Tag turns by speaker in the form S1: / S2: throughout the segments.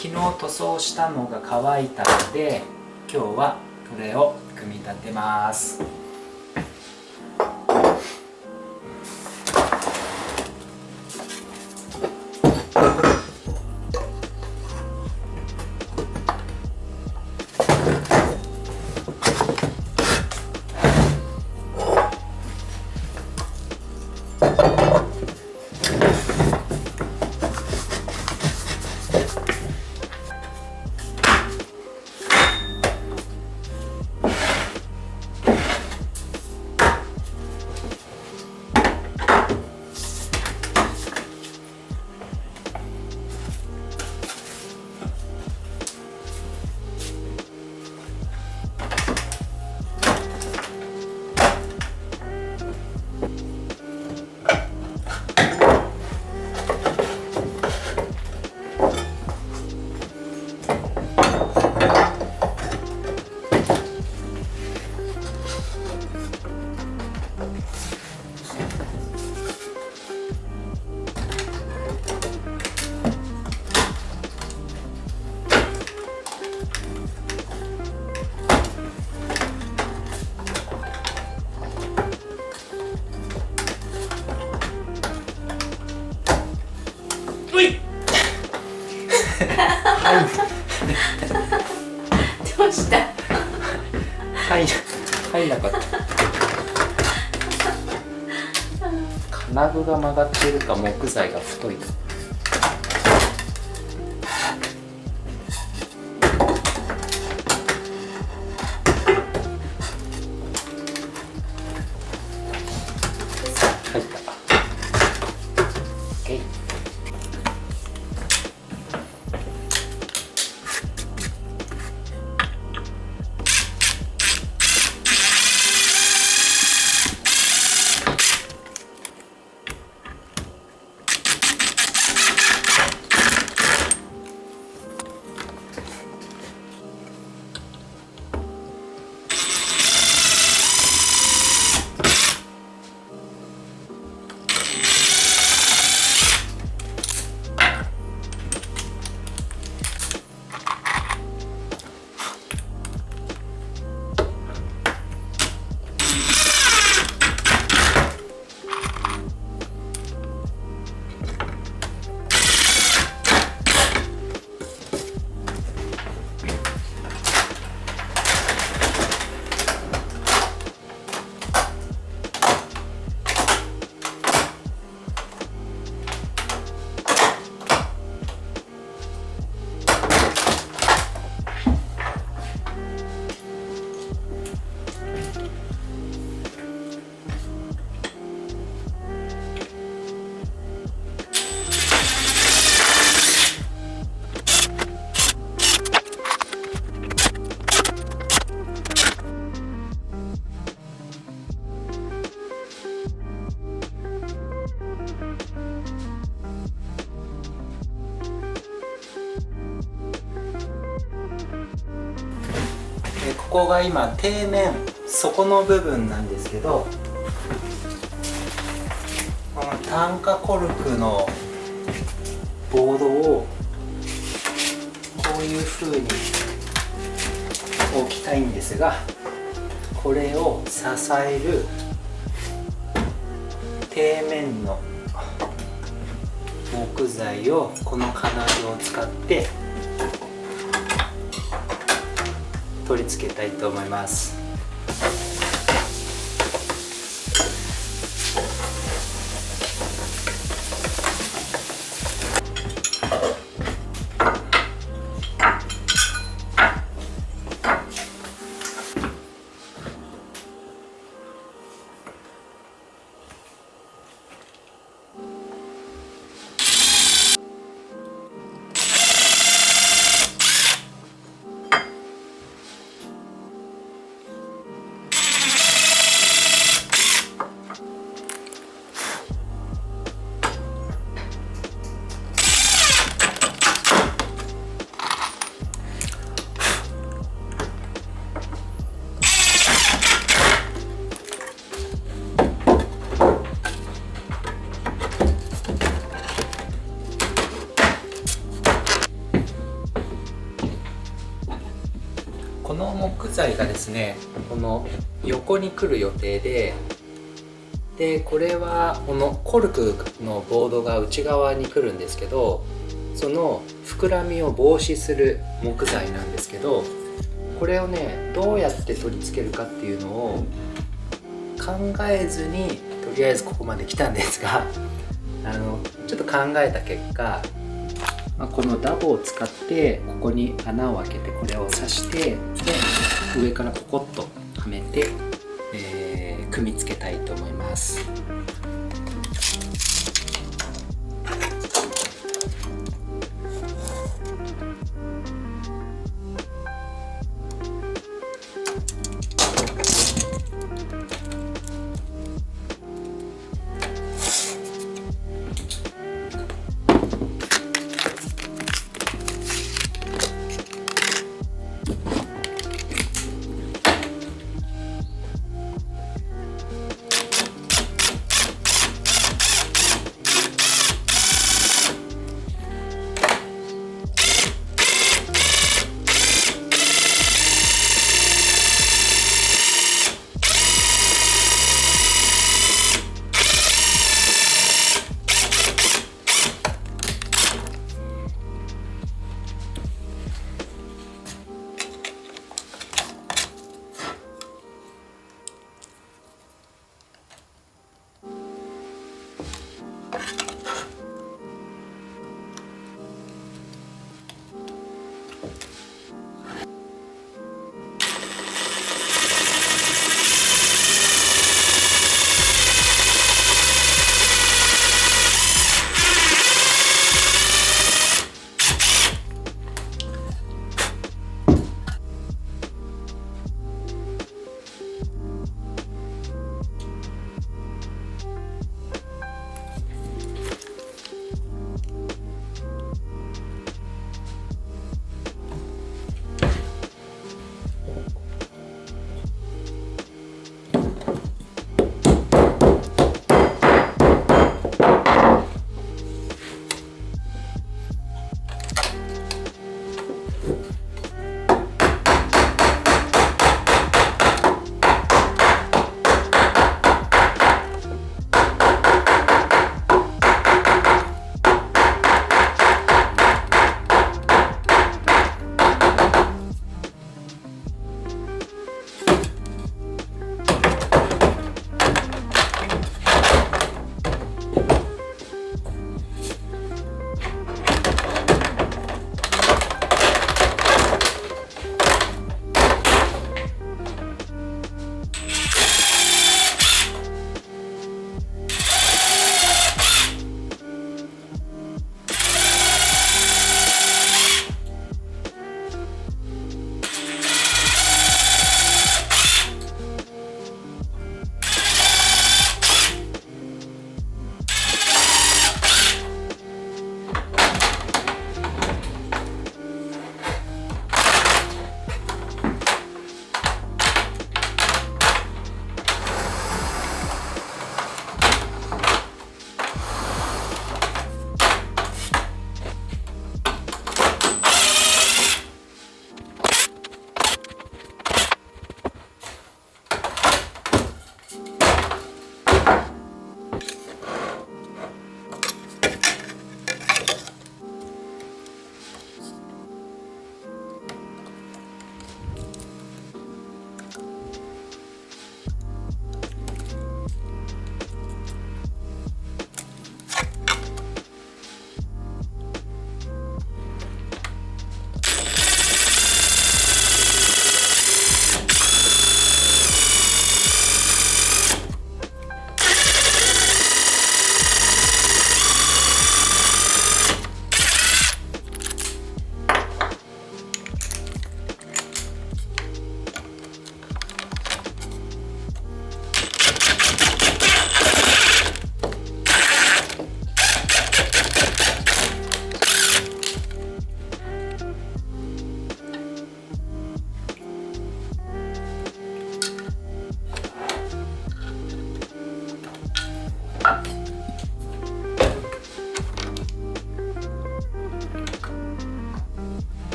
S1: 昨日塗装したのが乾いたので、今日はこれを組み立てます。
S2: どうした？
S1: 入んなかった。金具が曲がってるか木材が太いか。入った。OK。ここが今底面底の部分なんですけど、この炭化コルクのボードをこういう風に置きたいんですが、これを支える底面の木材をこの金具を使って取り付けたいと思います。この木材がですね、この横に来る予定で、これはこのコルクのボードが内側に来るんですけど、その膨らみを防止する木材なんですけど、これをねどうやって取り付けるかっていうのを考えずにとりあえずここまで来たんですが、ちょっと考えた結果、このダボを使ってここに穴を開けてこれを刺して、で上からポコッとはめて、組み付けたいと思います。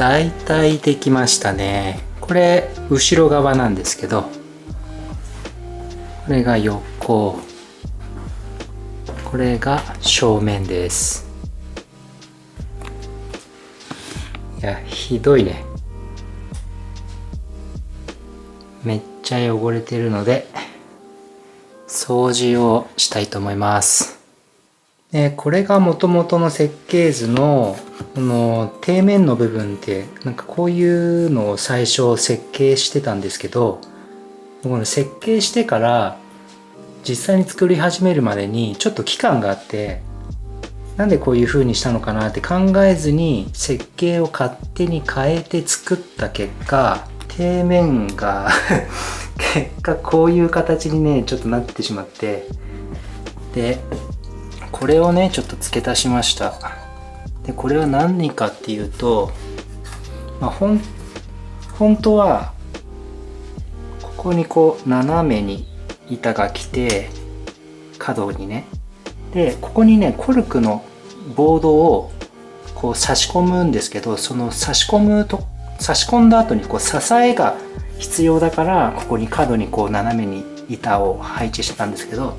S1: だいたいできましたね。これ後ろ側なんですけど、これが横、これが正面です。いや、ひどいね。めっちゃ汚れてるので掃除をしたいと思います。これが元々の設計図のこの底面の部分ってなんかこういうのを最初設計してたんですけど、この設計してから実際に作り始めるまでにちょっと期間があって、なんでこういう風にしたのかなって考えずに設計を勝手に変えて作った結果、底面が結果こういう形にねちょっとなってしまって、でこれをねちょっと付け足しました。でこれは何かっていうと、本当はここにこう斜めに板が来て、角にね、でここにねコルクのボードをこう差し込むんですけど、その差し込んだ後にこう支えが必要だから、ここに角にこう斜めに板を配置してたんですけど、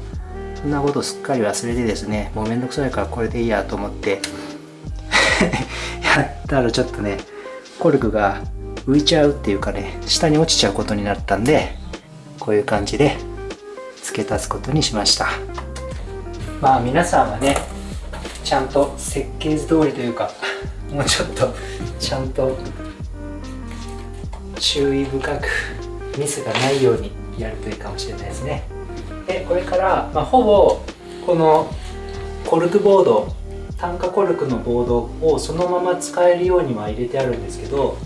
S1: そんなことすっかり忘れてですね、もうめんどくさいからこれでいいやと思ってやったらちょっとねコルクが浮いちゃうっていうかね、下に落ちちゃうことになったんで、こういう感じで付け足すことにしました。皆さんはねちゃんと設計図通りというか、もうちょっとちゃんと注意深くミスがないようにやるといいかもしれないですね。でこれから、ほぼこのコルクボード、炭化コルクのボードをそのまま使えるようには入れてあるんですけど、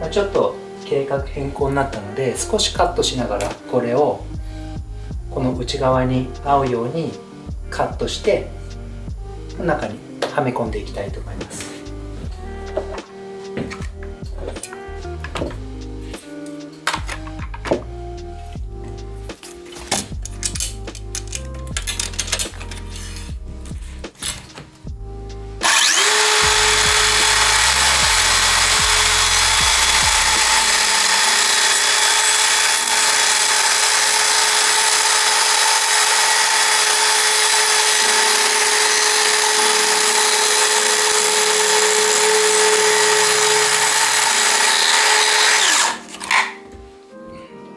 S1: ちょっと計画変更になったので少しカットしながらこれをこの内側に合うようにカットして中にはめ込んでいきたいと思います。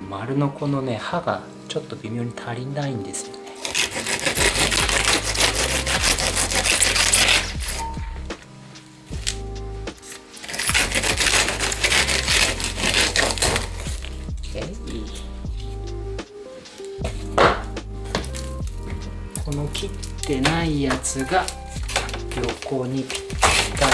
S1: 丸のこのね刃がちょっと微妙に足りないんですよね。この切ってないやつが横にぴったり。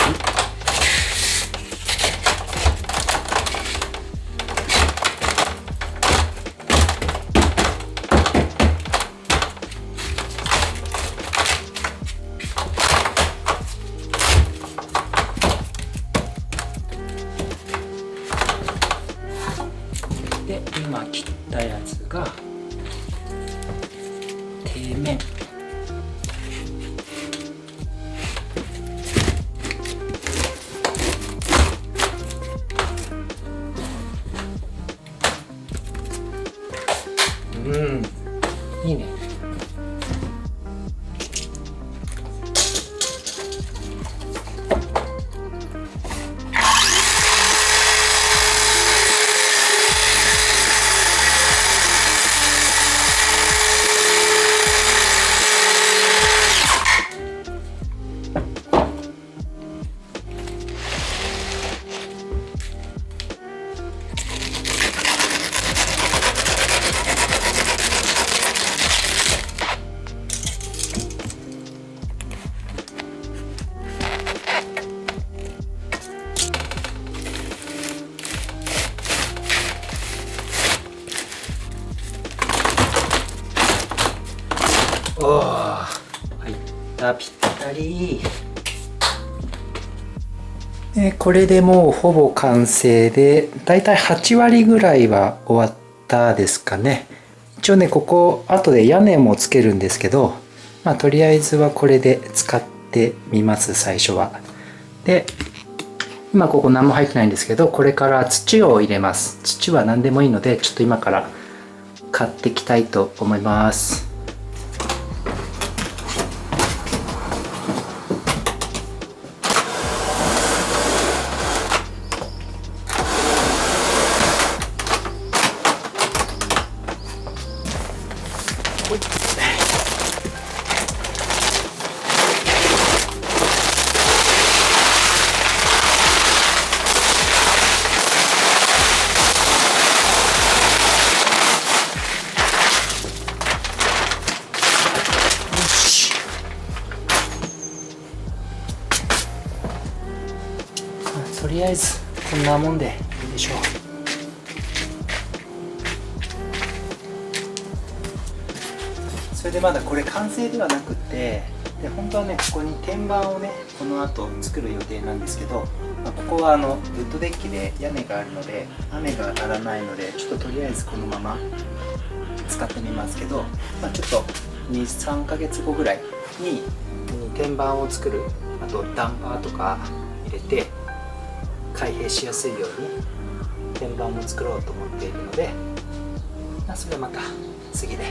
S1: で今切ったやつが底面。いいね。入ったぴったり。これでもうほぼ完成で、だいたい8割ぐらいは終わったですかね。一応ねここ後で屋根もつけるんですけど、とりあえずはこれで使ってみます最初は。で今ここ何も入ってないんですけど、これから土を入れます。土は何でもいいので、ちょっと今から買っていきたいと思います。とりあえずこんなもんでいいでしょう。それでまだこれ完成ではなくて、で本当はねここに天板をねこの後作る予定なんですけど、ここはウッドデッキで屋根があるので雨が当たらないので、ちょっととりあえずこのまま使ってみますけど、ちょっと23ヶ月後ぐらいに天板を作る、あとダンパーとか入れて開閉しやすいように天板も作ろうと思っているので、それはまた次で